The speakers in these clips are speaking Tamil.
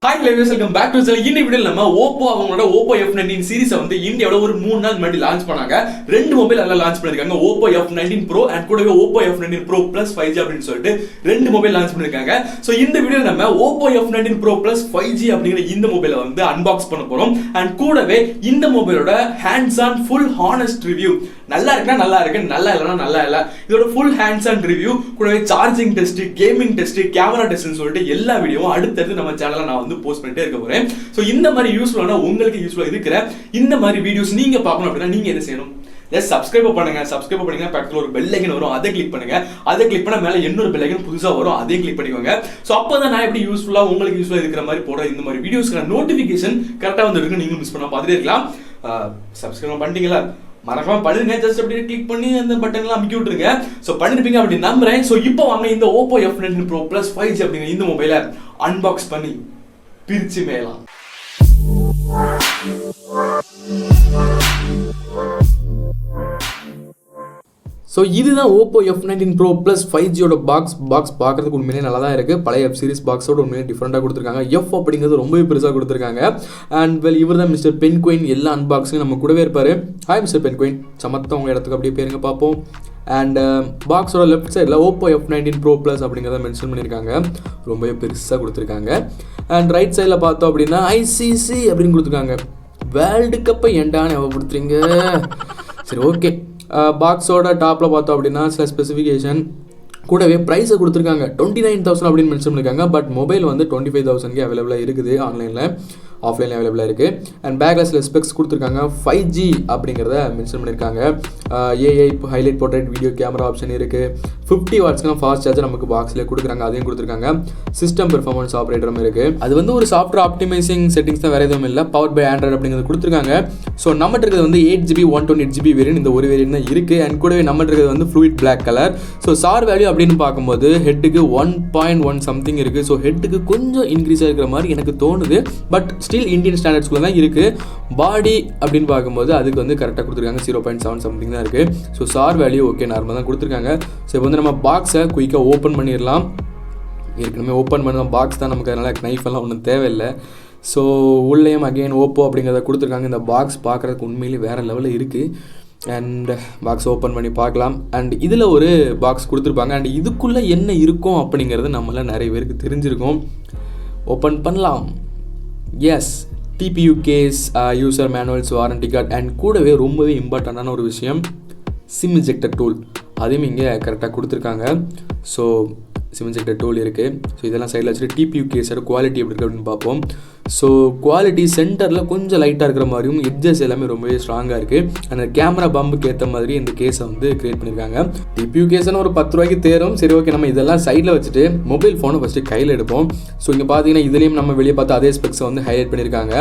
Hi guys, welcome back to the channel. இந்த வீடியோல நம்ம Oppo அவங்களோட Oppo F19 சீரிஸை வந்து இந்தியாவுல ஒரு 3 நாள் முன்னாடி லான்ச் பண்ணாங்க. ரெண்டு மொபைல் எல்லாம் லான்ச் பண்ணிருக்காங்க. Oppo F19 Pro and கூடவே Oppo F19 Pro Plus 5G அப்படினு சொல்லிட்டு ரெண்டு மொபைல் லான்ச் பண்ணிருக்காங்க. சோ இந்த வீடியோல நம்ம Oppo F19 Pro Plus 5G அப்படிங்கற இந்த மொபைலை வந்து அன்பாக்ஸ் பண்ண போறோம். and கூடவே இந்த மொபைலோட hands on full honest review. நல்லா இருக்குனா நல்லா இருக்கு, நல்லா இல்லனா நல்லா இல்ல. இதோட full hands on review கூடவே charging test, gaming test, camera டெஸ்ட்னு சொல்லிட்டு எல்லா வீடியோவும் அடுத்து நம்ம சேனல்ல நான் வந்து போஸ்ட் பண்ணிட்டே இருக்க போறேன். சோ இந்த மாதிரி யூஸ்ஃபுல்லான உங்களுக்கு யூஸ்ஃபுல்லா இருக்கிற இந்த மாதிரி வீடியோஸ் நீங்க பார்க்கணும் அப்படினா நீங்க என்ன செய்யணும்? ஜஸ்ட் சப்ஸ்கிரைப் பண்ணுங்க. சப்ஸ்கிரைப் பண்ணீங்கன்னா பக்கத்துல ஒரு பெல் ஐகான் வரும், அதை கிளிக் பண்ணுங்க. அதை கிளிக் பண்ணா மேல இன்னொரு பெல் ஐகான் புதுசா வரும், அதையும் கிளிக் பண்ணிக்கோங்க. சோ அப்பதான் நான் எப்படி யூஸ்ஃபுல்லா உங்களுக்கு யூஸ்ஃபுல்லா இருக்கிற மாதிரி போற இந்த மாதிரி வீடியோஸ்க்கான நோட்டிபிகேஷன் கரெக்டா வந்து இருக்கு. நீங்க மிஸ் பண்ணாம பார்த்துட்டே இருக்கலாம். சப்ஸ்கிரைப் பண்ணிட்டீங்களா? மறக்காம பண்ணுங்க. ஜஸ்ட் அப்படியே கிளிக் பண்ணி அந்த பட்டன்லாம் அமுக்கி விட்டுருங்க. சோ பண்ணிருப்பீங்க அப்படி நம்புறேன். சோ இப்போ வாங்க இந்த Oppo F19 Pro Plus 5G அப்படிங்கிற இந்த மொபைலை அன்பாக்ஸ் பண்ணி பிரிச்சு மேலாம். ஸோ இதுதான் Oppo F19 Pro Plus 5Gயோட பாக்ஸ் பார்க்கறதுக்கு உண்மையிலே நல்லா தான் இருக்குது. பழைய F சீரிஸ் பாக்ஸோட உண்மையிலே டிஃப்ரெண்ட்டாக கொடுத்துருக்காங்க. F அப்படிங்கிறது ரொம்பவே பெருசாக கொடுத்துருக்காங்க. அண்ட் வெல் இவர் தான் மிஸ்டர் பென்குயின். எல்லா அன்பாக்ஸிங் நம்ம கூடவே இருப்பார். ஹாய் மிஸ்டர் பென்குயின், சமத்த உங்கள் இடத்துக்கு அப்படியே பேருங்க பார்ப்போம். அண்ட் பாக்ஸோட லெஃப்ட் சைடில் Oppo F19 Pro Plus அப்படிங்கிறத மென்ஷன் பண்ணியிருக்காங்க. ரொம்பவே பெருசாக கொடுத்துருக்காங்க. அண்ட் ரைட் சைடில் பார்த்தோம் அப்படின்னா ICC அப்படின்னு கொடுத்துருக்காங்க. வேர்ல்டு கப்பை ஏண்டான்னு ஞாபகப்படுத்துறீங்க? சரி, ஓகே. பாக்ஸோட டாப்பில் பார்த்தோம் அப்படின்னா சில ஸ்பெசிஃபிகேஷன் கூடவே ப்ரைஸை கொடுத்துருக்காங்க. 29,000 அப்படின்னு மென்ஷன் பண்ணியிருக்காங்க. பட் மொபைல் வந்து 25,000க்கு அவைலபிளாக இருக்குது. ஆன்லைனில், ஆஃப்லைனில் அவைலபிளாக இருக்குது. அண்ட் பேக்கில் சில ஸ்பெக்ஸ் கொடுத்துருக்காங்க. 5G அப்படிங்கிறத மென்ஷன் பண்ணியிருக்காங்க. AI highlight portrait video camera option இருக்குது. 50 வாட்ஸ்க்கு ஃபாஸ்ட் சார்ஜர் நமக்கு பாக்ஸில் கொடுக்குறாங்க, அதையும் கொடுத்துருக்காங்க. சிஸ்டம் பெர்ஃபார்மன்ஸ் ஆப்ரேட்டரும் இருக்குது. அது வந்து ஒரு சாஃப்ட்வேர் ஆப்டிமைசிங் செட்டிங்ஸ் தான், வேறு எதுவும் இல்லை. பவர் பை ஆண்ட்ராய்டு அப்படிங்கிறது கொடுத்துருக்காங்க. ஸோ நம்மகிட்ட இருக்கிறது வந்து 8GB 128GB வேரியன்ட். இந்த ஒரு வேரியன்ட் தான் இருக்குது. அண்ட் கூடவே நம்மகிட்ட இருக்கிறது வந்து fluid black colour. So SAR value அப்படின்னு பார்க்கும்போது ஹெட்டுக்கு 1.1 சம்திங் இருக்குது. ஸோ ஹெட்டுக்கு கொஞ்சம் இன்க்ரீஸாக இருக்கிற மாதிரி எனக்கு தோணுது. பட் ஸ்டில் இந்தியன் ஸ்டாண்டர்ட்ஸ்குள்ளே தான் இருக்குது. பாடி அப்படின்னு பார்க்கும்போது அதுக்கு வந்து கரெக்டாக கொடுத்துருக்காங்க. 0.7 சம்திங் தான் இருக்குது. ஸோ சார் வேல்யூ ஓகே, நார்மலாக தான் கொடுத்துருக்காங்க. ஸோ இப்போ வந்து நம்ம பாக்ஸை குயிக்காக ஓப்பன் பண்ணிடலாம். ஏற்கனவே ஓப்பன் பண்ண பாக்ஸ் தான் நமக்கு, அதனால் நைஃப் எல்லாம் ஒன்றும் தேவையில்லை. ஸோ உள்ளேயும் அகெயின் Oppo அப்படிங்கிறத கொடுத்துருக்காங்க. இந்த பாக்ஸ் பார்க்குறதுக்கு உண்மையிலேயே வேறு லெவலில் இருக்குது. அண்ட் பாக்ஸ் ஓப்பன் பண்ணி பார்க்கலாம். அண்ட் இதில் ஒரு பாக்ஸ் கொடுத்துருப்பாங்க. அண்ட் இதுக்குள்ளே என்ன இருக்கும் அப்படிங்கிறது நம்மளாம் நிறைய பேருக்கு தெரிஞ்சிருக்கும். ஓப்பன் பண்ணலாம். Yes, TPU case, user manuals, warranty card, and கூடவே ரொம்பவே இம்பார்ட்டண்டான ஒரு விஷயம் சிம் இன்ஜெக்டர் டூல். அதையும் இங்கே கரெக்டாக கொடுத்துருக்காங்க. ஸோ சிம் இன்ஜெக்டர் டூல் இருக்குது. ஸோ இதெல்லாம் சைடில் வச்சுட்டு TPU கேஸோட குவாலிட்டி எப்படி இருக்குது அப்படின்னு பார்ப்போம். ஸோ குவாலிட்டி சென்டரில் கொஞ்சம் லைட்டாக இருக்கிற மாதிரியும், எட்ஜஸ் எல்லாமே ரொம்பவே ஸ்ட்ராங்காக இருக்குது. அந்த கேமரா பம்புக்கு ஏற்ற மாதிரி இந்த கேஸை வந்து கிரியேட் பண்ணியிருக்காங்க. TPU கேஸ்னு ஒரு 10 ரூபாய்க்கு தேரும். சரி, ஓகே, நம்ம இதெல்லாம் சைடில் வச்சுட்டு மொபைல் ஃபோனை ஃபஸ்ட்டு கையில் எடுப்போம். ஸோ இங்கே பார்த்தீங்கன்னா இதுலேயும் நம்ம வெளியே பார்த்து அதே ஸ்பெக்ஸை வந்து ஹைலைட் பண்ணியிருக்காங்க.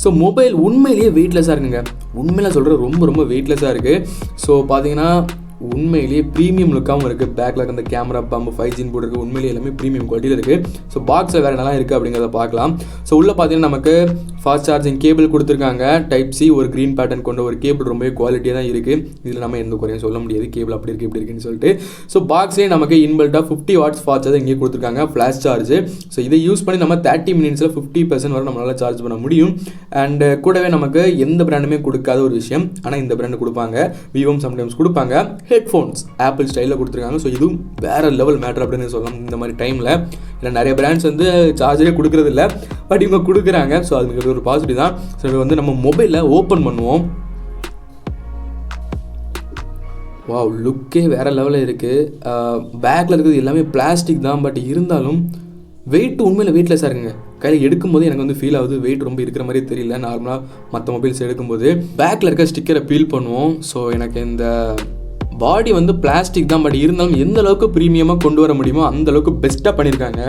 ஸோ மொபைல் உண்மையிலேயே வெயிட்லெஸ்ஸாக இருக்குங்க. உண்மையில சொல்கிறேன், ரொம்ப வெயிட்லெஸ்ஸாக இருக்குது. ஸோ பார்த்தீங்கன்னா உண்மையிலேயே ப்ரீமியம் லுக்காகவும் இருக்குது. பேக்கில் இருக்க அந்த கேமரா பம்பு 5G போர்டு இருக்குது. உண்மையிலேயே எல்லாமே ப்ரீமியம் குவாலிட்டியில் இருக்குது. ஸோ பாக்ஸில் வேறு நல்லா இருக்குது அப்படிங்கிறத பார்க்கலாம். ஸோ உள்ளே பார்த்தீங்கன்னா நமக்கு ஃபாஸ்ட் சார்ஜிங் கேபிள் கொடுத்துருக்காங்க. Type-C ஒரு க்ரீன் பேட்டர்ன் கொண்ட ஒரு கேபிள் ரொம்பவே குவாலிட்டியாக தான் இருக்குது. இதில் நம்ம எந்த குறையும் சொல்ல முடியாது, கேபிள் அப்படி இருக்குது இப்படி இருக்குன்னு சொல்லிட்டு. ஸோ பாக்ஸ்லேயே நமக்கு இன்பில்ட்டாக 50 வாட்ஸ் ஃபாஸ்ட் சார்ஜர் இங்கே கொடுத்துருக்காங்க, ஃப்ளாஷ் சார்ஜ். ஸோ இதை யூஸ் பண்ணி நம்ம 30 மினிட்ஸில் 50% வரை நம்மளால் சார்ஜ் பண்ண முடியும். அண்ட் கூடவே நமக்கு எந்த பிராண்டுமே கொடுக்காத ஒரு விஷயம், ஆனால் இந்த பிராண்டு கொடுப்பாங்க. விவோம் சம்டைம்ஸ் கொடுப்பாங்க. ஹெட்ஃபோன்ஸ் ஆப்பிள் ஸ்டைலில் கொடுத்துருக்காங்க. ஸோ இதுவும் வேறு லெவல் மேட்டர் அப்படின்னு சொல்லலாம் இந்த மாதிரி டைமில். இல்லை நிறைய பிராண்ட்ஸ் வந்து சார்ஜரே கொடுக்குறது இல்லை, பட் இவங்க கொடுக்குறாங்க. ஸோ அதுக்கு ஒரு பாசிட்டிவ் தான். ஸோ இது வந்து நம்ம மொபைலில் ஓப்பன் பண்ணுவோம். வாவ், லுக்கே வேறு லெவலில் இருக்குது. பேக்கில் இருக்கிறது எல்லாமே பிளாஸ்டிக் தான், பட் இருந்தாலும் வெயிட் உண்மையில் வெயிட்லெஸ்ஸாக இருக்குங்க. கையில் எடுக்கும்போது எனக்கு வந்து ஃபீல் ஆகுது, வெயிட் ரொம்ப இருக்கிற மாதிரி தெரியல. நார்மலாக மற்ற மொபைல்ஸ் எடுக்கும்போது பேக்கில் இருக்க ஸ்டிக்கரை பீல் பண்ணுவோம். ஸோ எனக்கு இந்த பாடி வந்து பிளாஸ்டிக் தான், பட் இருந்தாலும் எந்த அளவுக்கு ப்ரீமியமாக கொண்டு வர முடியுமோ அந்த அளவுக்கு பெஸ்ட்டாக பண்ணியிருக்காங்க.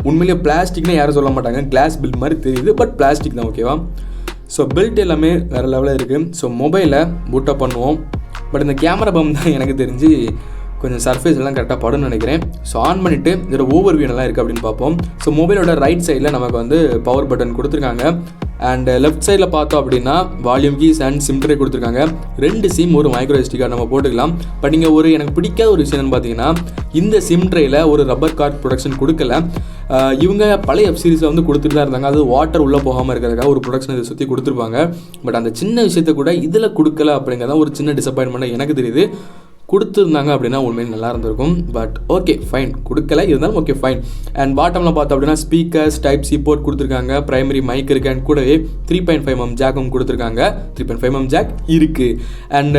உண்மையிலேயே பிளாஸ்டிக்னு யாரும் சொல்ல மாட்டாங்க, கிளாஸ் பில்ட் மாதிரி தெரியுது, பட் பிளாஸ்டிக் தான், ஓகேவா? ஸோ பில்ட் எல்லாமே வேறு லெவலில் இருக்குது. ஸோ மொபைலை பூட்டப் பண்ணுவோம். பட் இந்த கேமரா பம்ப் தான் எனக்கு தெரிஞ்சு கொஞ்சம் சர்ஃபேஸ் எல்லாம் கரெக்டாக படும்னு நினைக்கிறேன். ஸோ ஆன் பண்ணிவிட்டு இதோட ஓவர் வியூ நல்லா இருக்குது அப்படின்னு பார்ப்போம். ஸோ மொபைலோட ரைட் சைடில் நமக்கு வந்து பவர் பட்டன் கொடுத்துருக்காங்க. அண்ட் லெஃப்ட் சைடில் பார்த்தோம் அப்படின்னா volume keys and sim tray கொடுத்துருக்காங்க. 2 சிம் ஒரு மைக்ரோ SD கார்டு நம்ம போட்டுக்கலாம். பட் நீங்கள் எனக்கு பிடிக்காத ஒரு விஷயம் என்னன்னு பார்த்தீங்கன்னா இந்த சிம் ட்ரேயில் ஒரு ரப்பர் கார்டு ப்ரொடக்ஷன் கொடுக்கல. இவங்க பழைய வெப் சீரிஸில் வந்து கொடுத்துட்டு தான் இருந்தாங்க. அது வாட்டர் உள்ளே போகாமல் இருக்கிறதுக்காக ஒரு ப்ரொடக்ஷன் இதை சுற்றி கொடுத்துருப்பாங்க. பட் அந்த சின்ன விஷயத்தை கூட இதில் கொடுக்கல அப்படிங்கிறதான் ஒரு சின்ன டிசப்பாயின்மெண்ட் எனக்கு தெரியுது. கொடுத்துருந்தாங்க அப்படின்னா உண்மையிலே நல்லா இருந்திருக்கும். பட் ஓகே ஃபைன், கொடுக்கல, இருந்தாலும் ஓகே ஃபைன். அண்ட் பாட்டமில் பார்த்தோம் அப்படின்னா ஸ்பீக்கர்ஸ் டைப் சி போர்ட் கொடுத்துருக்காங்க. பிரைமரி மைக் இருக்குது. அண்ட் கூடவே 3.5mm ஜாக்கும் கொடுத்துருக்காங்க. 3.5mm ஜாக் இருக்குது. அண்ட்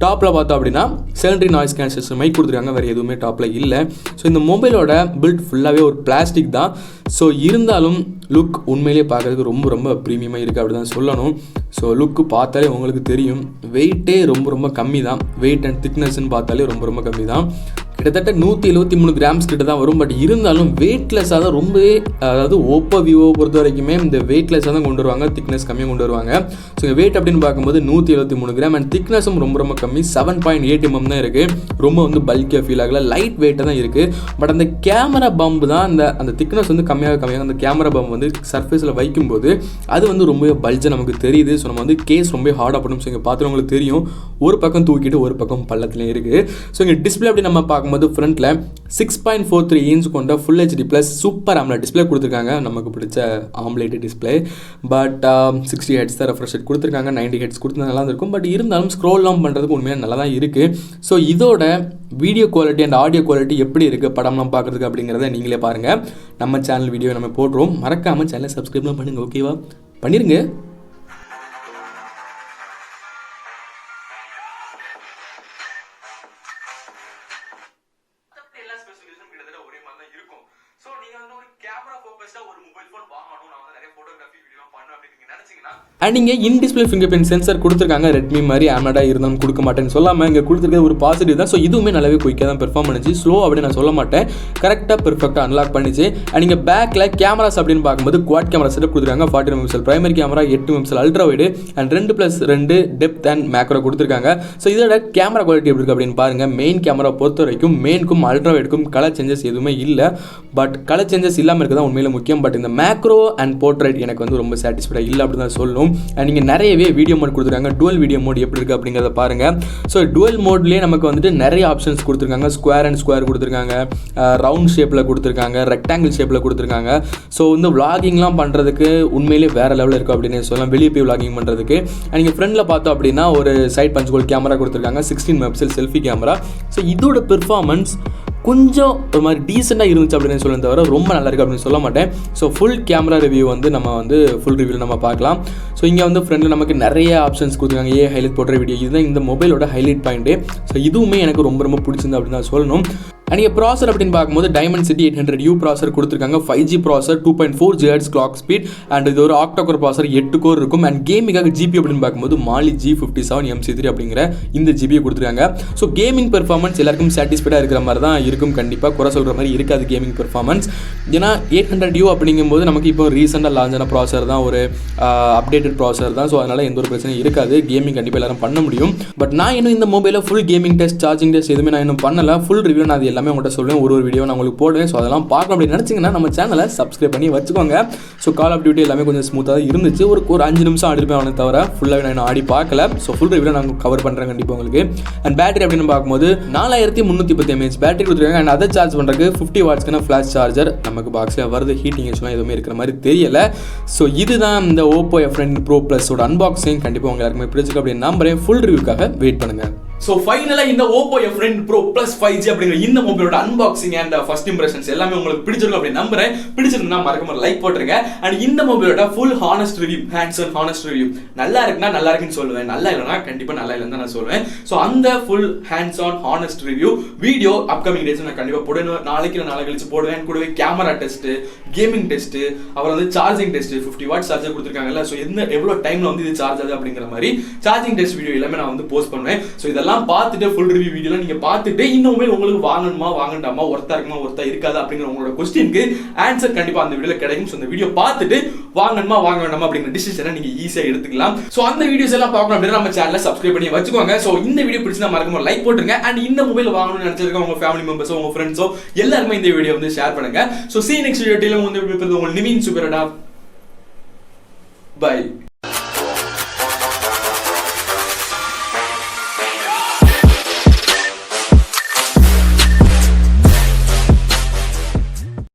டாப்பில் பார்த்தோம் அப்படின்னா செகண்டரி நாய்ஸ் கேன்சலேஷன் மைக் கொடுத்துருக்காங்க. வேறு எதுவுமே டாப்பில் இல்லை. ஸோ இந்த மொபைலோட பில்ட் ஃபுல்லாகவே ஒரு பிளாஸ்டிக் தான். ஸோ இருந்தாலும் லுக் உண்மையிலேயே பார்க்குறதுக்கு ரொம்ப ரொம்ப ப்ரீமியமாக இருக்குது அப்படி தான் சொல்லணும். ஸோ லுக்கு பார்த்தாலே உங்களுக்கு தெரியும். வெயிட்டே ரொம்ப கம்மி தான். வெயிட் அண்ட் திக்னஸ்ன்னு பார்த்தாலே ரொம்ப கம்மி தான். கிட்டத்தட்ட 173 கிராம்ஸ் கிட்ட தான் வரும். பட் இருந்தாலும் வெயிட்லெஸ்ஸாக தான் ரொம்பவே, அதாவது ஓப்போ விவோவை பொறுத்த வரைக்குமே இந்த வெயிட்லெஸ்ஸாக தான் கொண்டு வருவாங்க. திக்னஸ் கம்மியாக கொண்டு வருவாங்க. ஸோ இங்கே வெயிட் அப்படின்னு பார்க்கும்போது 173 கிராம் அண்ட் திக்னஸும் ரொம்ப கம்மி. 7.8mm தான் இருக்குது. ரொம்ப வந்து பல்கியாக ஃபீல் ஆகல. லைட் வெயிட்டாக தான் இருக்குது. பட் அந்த கேமரா பம்பு தான் அந்த திக்னஸ் வந்து கம்மியாக அந்த கேமரா பம்ப் வந்து சர்ஃபேஸில் வைக்கும்போது அது வந்து ரொம்பவே பல்ஜாக நமக்கு தெரியுது. ஸோ நம்ம வந்து கேஸ் ரொம்ப ஹார்டாக பண்ணும். ஸோ இங்கே பார்த்து உங்களுக்கு தெரியும், ஒரு பக்கம் தூக்கிட்டு ஒரு பக்கம் பள்ளத்துலேயும் இருக்குது. ஸோ இங்கே டிஸ்பிளே அப்படி நம்ம பார்க்கும்போது ஃப்ரண்ட்டில் 6.43 இன்ச் கொண்ட full HD plus super AMOLED display கொடுத்துருக்காங்க. நமக்கு பிடிச்ச ஆம்லேட் டிஸ்பிளே. பட் 60 Hz தான் ரெஃப்ரெஷ் ரேட் கொடுத்துருக்காங்க. 90 Hz கொடுத்தா நல்லா இருக்கும். பட் இருந்தாலும் ஸ்க்ரோல்லாம் பண்ணுறதுக்கு உண்மையாக நல்லா தான் இருக்குது. ஸோ இதோட video quality and audio quality எப்படி இருக்குது படம்லாம் பார்க்குறதுக்கு அப்படிங்கிறத நீங்களே பாருங்கள். நம்ம சேனல் வீடியோ நம்ம போடுறோம். மறக்காமல் சேனலை சப்ஸ்கிரைப்லாம் பண்ணுங்கள். ஓகேவா? பண்ணிடுங்க. அண்ட் இங்கே in display finger print sensor கொடுத்துருக்காங்க. ரெட்மி மாதிரி ஆமோலடாக இருந்தாலும் கொடுக்க மாட்டேன்னு சொல்லாமல் இங்கே கொடுத்துருக்க ஒரு பாசிட்டிவ் தான். ஸோ இதுவுமே நல்லாவே குயிக்காக தான் பெர்ஃபார்ம் பண்ணிச்சு. ஸ்லோ அப்படின்னு நான் சொல்ல மாட்டேன். கரெக்டாக பெர்ஃபெக்டாக அன்லாக் பண்ணிச்சு. அண்ட் இங்கே பேக்கில் கேமராஸ் அப்படின்னு பார்க்கும்போது குவாட் கேமரா செட்டப் கொடுத்துருக்காங்க. 40 MP primary camera, 8 MP ultra wide and 2+2 depth and macro கொடுத்துருக்காங்க. ஸோ இதோட கேமரா குவாலிட்டி எப்படி இருக்குது அப்படின்னு பாருங்கள். மெயின் கேமரா பொறுத்த வரைக்கும் மெயினுக்கும் அல்ட்ரா வைடுக்கும் கலர் சேஞ்சஸ் எதுவுமே இல்லை. பட் கலர் சேஞ்சஸ் இல்லாமல் இருக்குது தான் உண்மையில முக்கியம். பட் இந்த மேக்ரோ அண்ட் போர்ட்ரைட் எனக்கு வந்து ரொம்ப சாட்டிஸ்ஃபைடாக இல்லை அப்படின்னு தான் சொல்லணும். அண்ட் நீங்கள் நிறையவே வீடியோ மோட் கொடுத்துருக்காங்க. டுவல் வீடியோ மோட் எப்படி இருக்குது அப்படிங்கிறத பாருங்கள். ஸோ டுவல் மோட்லேயே நமக்கு வந்துட்டு நிறைய ஆப்ஷன்ஸ் கொடுத்துருக்காங்க. ஸ்கொயர் அண்ட் ஸ்கொயர் கொடுத்துருக்காங்க. ரவுண்ட் ஷேப்பில் கொடுத்துருக்காங்க. ரெக்டாங்கிள் ஷேப்பில் கொடுத்துருக்காங்க. ஸோ வந்து விளாகிங்லாம் பண்ணுறதுக்கு உண்மையிலே வேறு லெவலில் இருக்கும் அப்படின்னு சொல்லலாம். வெளியே போய் விளாகிங் பண்ணுறதுக்கு. அண்ட் நீங்கள் ஃப்ரெண்டில் பார்த்தோம் அப்படின்னா ஒரு சைட் பஞ்ச் ஹோல் கேமரா கொடுத்துருக்காங்க. 16 MP செல்ஃபி கேமரா. ஸோ இதோட பெர்ஃபார்மன்ஸ் கொஞ்சம் ஒரு மாதிரி டீசெண்டாக இருந்துச்சு அப்படின்னு சொல்ல தவிர ரொம்ப நல்லா இருக்குது அப்படின்னு சொல்ல மாட்டேன். ஸோ ஃபுல் கேமரா ரிவ்யூ வந்து நம்ம வந்து ஃபுல் ரிவ்யூவில் நம்ம பார்க்கலாம். ஸோ இங்கே வந்து ஃப்ரெண்டில் நமக்கு நிறைய ஆப்ஷன்ஸ் கொடுத்துருக்காங்க. ஹைலைட் போடுற வீடியோ இதுதான் இந்த மொபைலோட ஹைலைட் பாயிண்ட்டு. ஸோ இதுவுமே எனக்கு ரொம்ப பிடிச்சிருந்து அப்படின்னு தான் சொல்லணும். அண்ட் இங்கே ப்ராசர் அப்படின்னு பார்க்கும்போது Dimensity 800U ப்ராசர் கொடுத்துருக்காங்க. 5G ப்ராசர், 2.4 GHz கிளாக் ஸ்பீட் அண்ட் இது ஒரு ஆக்டோகோர் ப்ராசர் 8 கோர் இருக்கும். அண்ட் கேமிங்காக ஜிபி அப்படின்னு பார்க்கும்போது Mali G57 MC3 அப்படிங்கிற இந்த ஜிபியை கொடுத்துருக்காங்க. ஸோ கேமிங் பெர்ஃபார்மன்ஸ் எல்லாருக்கும் சாட்டிஸ்ஃபைடாக இருக்கிற மாதிரி தான் இருக்கும். கண்டிப்பாக குறை சொல்கிற மாதிரி இருக்காது கேமிங் பெர்ஃபார்மன்ஸ். ஏன்னா 800U அப்படிங்கும்போது நமக்கு இப்போ ரீசெண்டாக லான்ச் ஆன ப்ராசர் தான், ஒரு அப்டேட்டட் ப்ராசர் தான். ஸோ அதனால் எந்த ஒரு பிரச்சனையும் இருக்காது. கேமிங் கண்டிப்பாக எல்லாரும் பண்ண முடியும். பட் நான் இன்னும் இந்த மொபைலில் full gaming test, charging test எதுவுமே நான் இன்னும் பண்ணலை. ஃபுல் ரிவ்யூ நான் அது எல்லாமே உங்கள்கிட்ட சொல்லுவேன். ஒரு வீடியோ நான் உங்களுக்கு போடுவேன். ஸோ அதெல்லாம் பார்க்கணும் அப்படின்னு நினச்சிங்கன்னா நம்ம சேனலை சப்ஸ்கிரைப் பண்ணி வச்சுக்கோங்க. ஸோ கால் ஆஃப் டியூட்டி எல்லாமே கொஞ்சம் ஸ்மூத்தாக இருந்துச்சு. ஒரு 5 நிமிஷம் ஆடிருப்பேன் அவனை தவிர ஃபுல்லாக நான் ஆடி பார்க்கல. ஸோ ஃபுல் ரிவ்யூ நான் கவர் பண்ணுறேன் கண்டிப்பாக உங்களுக்கு. அண்ட் பேட்டரி அப்படின்னு பார்க்கும்போது 4310 mAh பேட்டரி கொடுத்துருக்காங்க. அண்ட் அதை சார்ஜ் பண்ணுறதுக்கு 50 வாட்ஸ்க்கான ஃப்ளாஷ் சார்ஜர் நமக்கு பாக்ஸில் வருது. ஹீட்டிங் இஷ்யூலாம் எதுவுமே இருக்கிற மாதிரி தெரியல. ஸோ இதுதான் இந்த Oppo F19 Pro Plus unboxing. கண்டிப்பாக உங்களுக்கு எல்லாருக்குமே பிடிச்சிருக்கு அப்படின்னு நம்புறேன். ஃபுல் ரிவ்யூக்காக வெயிட் பண்ணுங்கள். ஸோ ஃபைனலாக இந்த Oppo F19 Pro Plus 5G அப்படிங்கிற இந்த மொபைலோட அன்பாக்சிங் அண்ட் ஃபர்ஸ்ட் இம்ப்ரெஷன்ஸ் எல்லாமே உங்களுக்கு பிடிச்சிருக்கும் அப்படின்னு நம்புறேன். பிடிச்சிருந்தா மறக்காம லைக் போட்டுருங்க. அண்ட் இந்த மொபைலோட full honest review, hands on honest review, நல்லா இருக்குன்னா நல்லா இருக்குன்னு சொல்லுவேன், நல்லா இல்லைனா கண்டிப்பாக நல்லா இல்லைன்னு தான் நான் சொல்லுவேன். ஸோ அந்த full hands on honest review video upcoming days நான் கண்டிப்பாக போடுவேன். நாளைக்கு நாளை கழிச்சு போடுவேன். கூடவே கேமரா டெஸ்ட், கேமிங் டெஸ்ட், அப்புறம் வந்து சார்ஜிங் டெஸ்ட், 50 வாட் சார்ஜர் கொடுத்துருக்காங்கல்ல. ஸோ எவ்வளோ டைம்ல வந்து இது சார்ஜ் ஆகுது அப்படிங்கிற மாதிரி சார்ஜிங் டெஸ்ட் வீடியோ எல்லாமே நான் வந்து போஸ்ட் பண்ணுவேன். ஸோ இதெல்லாம் பார்த்துட்டு ஃபுல் ரிவ்யூ வீடியோலாம் நீங்க பார்த்துட்டு இந்த மொபைல் உங்களுக்கு வாங்கணுமா வாங்கண்டாமா, ஒர்த்தா இருக்குமா ஒர்த்தா இருக்காதா அப்படிங்கிற உங்களோட क्वेश्चनக்கு ஆன்சர் கண்டிப்பா அந்த வீடியோல கிடைக்கும். சோ இந்த வீடியோ பார்த்துட்டு வாங்கணுமா வாங்க வேண்டாமா அப்படிங்கிற டிசிஷனை நீங்க ஈஸியா எடுத்துக்கலாம். சோ அந்த வீடியோஸ் எல்லாம் பார்க்கணும் அப்படினா நம்ம சேனலை சப்ஸ்கிரைப் பண்ணி வச்சுக்கோங்க. சோ இந்த வீடியோ பிடிச்சா மறக்காம லைக் போட்டுருங்க. அண்ட் இந்த மொபைல் வாங்கணும்னு நினைச்சிருக்க உங்க ஃபேமிலி மெம்பர்ஸோ உங்க ஃப்ரெண்ட்ஸோ எல்லாருமே இந்த வீடியோ வந்து ஷேர் பண்ணுங்க. So see you next video. உங்க நிவின் சூப்பரடா. பை.